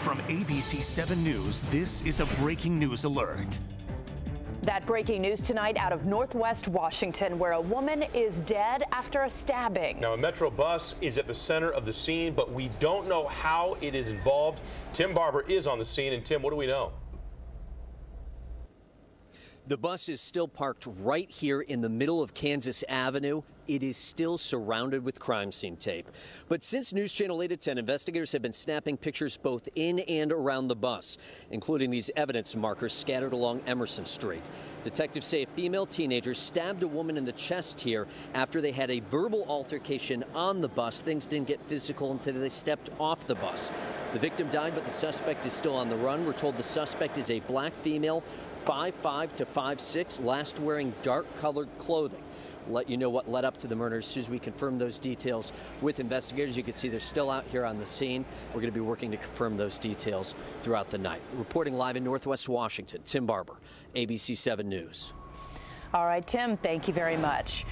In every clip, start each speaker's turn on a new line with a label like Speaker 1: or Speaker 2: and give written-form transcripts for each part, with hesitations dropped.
Speaker 1: From ABC 7 News, this is a breaking news alert.
Speaker 2: That breaking news tonight out of Northwest Washington, where a woman is dead after a stabbing.
Speaker 3: Now, a Metro bus is at the center of the scene, but we don't know how it is involved. Tim Barber is on the scene. And Tim, what do we know?
Speaker 4: The bus is still parked right here in the middle of Kansas Avenue. It is still surrounded with crime scene tape. But since News Channel 8 at 10, investigators have been snapping pictures both in and around the bus, including these evidence markers scattered along Emerson Street. Detectives say a female teenager stabbed a woman in the chest here after they had a verbal altercation on the bus. Things didn't get physical until they stepped off the bus. The victim died, but the suspect is still on the run. We're told the suspect is a black female, 5'5" to 5'6", last wearing dark-colored clothing. We'll let you know what led up to the murder as soon as we confirm those details with investigators. You can see they're still out here on the scene. We're going to be working to confirm those details throughout the night. Reporting live in Northwest Washington, Tim Barber, ABC 7 News.
Speaker 2: All right, Tim, thank you very much.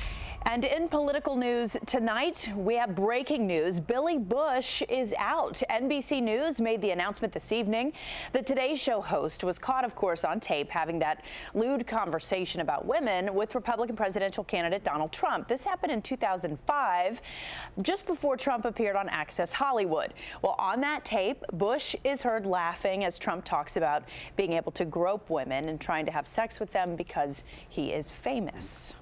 Speaker 2: And in political news tonight, we have breaking news. Billy Bush is out. NBC News made the announcement this evening. The Today Show host was caught, of course, on tape having that lewd conversation about women with Republican presidential candidate Donald Trump. This happened in 2005, just before Trump appeared on Access Hollywood. Well, on that tape, Bush is heard laughing as Trump talks about being able to grope women and trying to have sex with them because he is famous.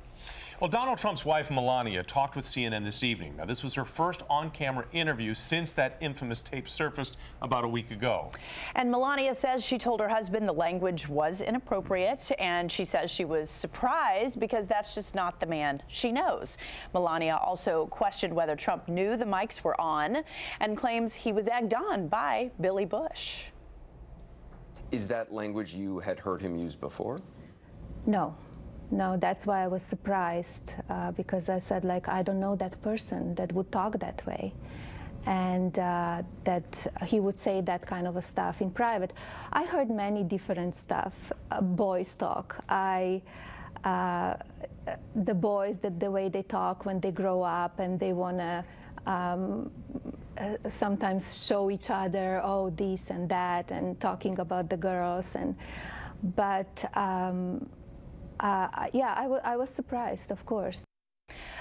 Speaker 3: Well, Donald Trump's wife, Melania, talked with CNN this evening. Now, this was her first on-camera interview since that infamous tape surfaced about a week ago.
Speaker 2: And Melania says she told her husband the language was inappropriate, and she says she was surprised because that's just not the man she knows. Melania also questioned whether Trump knew the mics were on and claims he was egged on by Billy Bush.
Speaker 5: Is that language you had heard him use before?
Speaker 6: No. No, that's why I was surprised, because I said, like, I don't know that person that would talk that way, and that he would say that kind of a stuff in private. I heard many different stuff, boys talk. The boys, the way they talk when they grow up and they want to sometimes show each other, oh, this and that, and talking about the girls. Yeah, I was surprised, of course.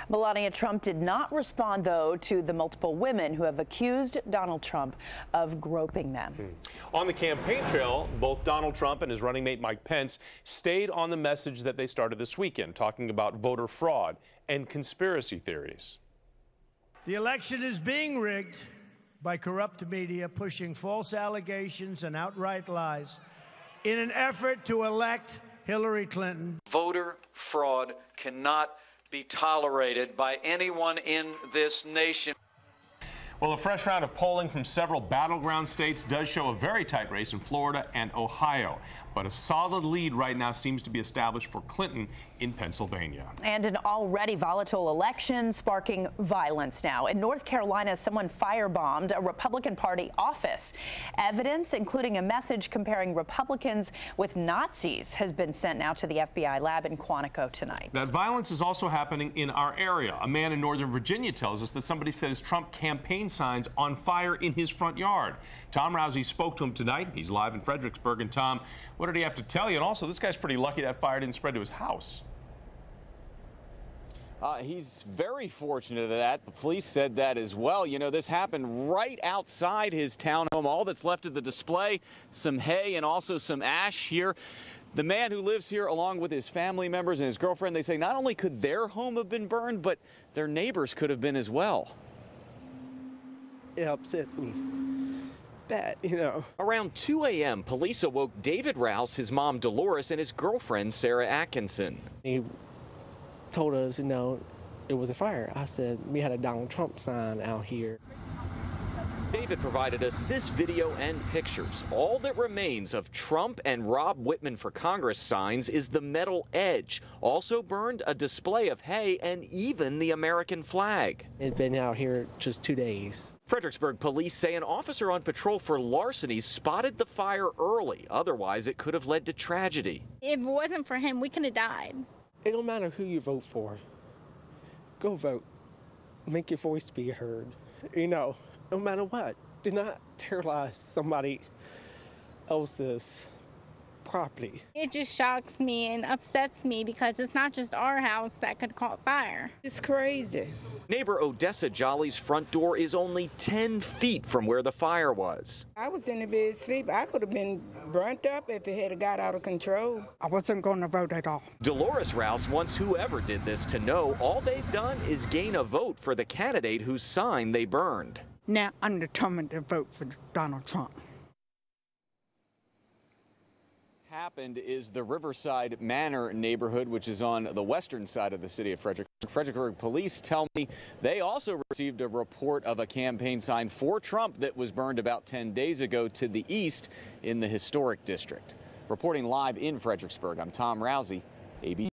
Speaker 2: Melania Trump did not respond, though, to the multiple women who have accused Donald Trump of groping them.
Speaker 3: On the campaign trail, both Donald Trump and his running mate Mike Pence stayed on the message that they started this weekend, talking about voter fraud and conspiracy theories.
Speaker 7: The election is being rigged by corrupt media pushing false allegations and outright lies in an effort to elect Hillary Clinton.
Speaker 8: Voter fraud cannot be tolerated by anyone in this nation.
Speaker 3: Well, a fresh round of polling from several battleground states does show a very tight race in Florida and Ohio. But a solid lead right now seems to be established for Clinton in Pennsylvania. And
Speaker 2: an already volatile election sparking violence now. In North Carolina, someone firebombed a Republican Party office. Evidence, including a message comparing Republicans with Nazis, has been sent now to the FBI lab in Quantico tonight.
Speaker 3: That violence is also happening in our area. A man in Northern Virginia tells us that somebody set his Trump campaign signs on fire in his front yard. Tom Rousey spoke to him tonight. He's live in Fredericksburg. And Tom, what did he have to tell you? And also, this guy's pretty lucky that fire didn't spread to his house.
Speaker 9: He's very fortunate of that. The police said that as well. You know, this happened right outside his townhome. All that's left of the display, some hay and also some ash here. The man who lives here, along with his family members and his girlfriend, they say not only could their home have been burned, but their neighbors could have been as well.
Speaker 10: It upsets me. That, you know.
Speaker 9: Around 2 a.m., police awoke David Rouse, his mom Dolores, and his girlfriend Sarah Atkinson.
Speaker 10: He told us, you know, it was a fire. I said, we had a Donald Trump sign out here.
Speaker 9: David provided us this video and pictures. All that remains of Trump and Rob Whitman for Congress signs is the metal edge. Also burned a display of hay and even the American flag.
Speaker 10: It's been out here just 2 days.
Speaker 9: Fredericksburg police say an officer on patrol for larceny spotted the fire early. Otherwise, it could have led to tragedy.
Speaker 11: If it wasn't for him, we could have died.
Speaker 10: It don't matter who you vote for. Go vote. Make your voice be heard. You know. No matter what, do not terrorize somebody else's property.
Speaker 11: It just shocks me and upsets me because it's not just our house that could caught fire.
Speaker 12: It's crazy.
Speaker 9: Neighbor Odessa Jolly's front door is only 10 feet from where the fire was.
Speaker 12: I was in the bed asleep. I could have been burnt up if it had got out of control.
Speaker 13: I wasn't going to vote at all.
Speaker 9: Dolores Rouse wants whoever did this to know all they've done is gain a vote for the candidate whose sign they burned.
Speaker 13: Now I'm determined to vote for Donald Trump.
Speaker 9: Happened is the Riverside Manor neighborhood, which is on the western side of the city of Fredericksburg. Fredericksburg police tell me they also received a report of a campaign sign for Trump that was burned about 10 days ago to the east in the historic district. Reporting live in Fredericksburg, I'm Tom Rousey, ABC.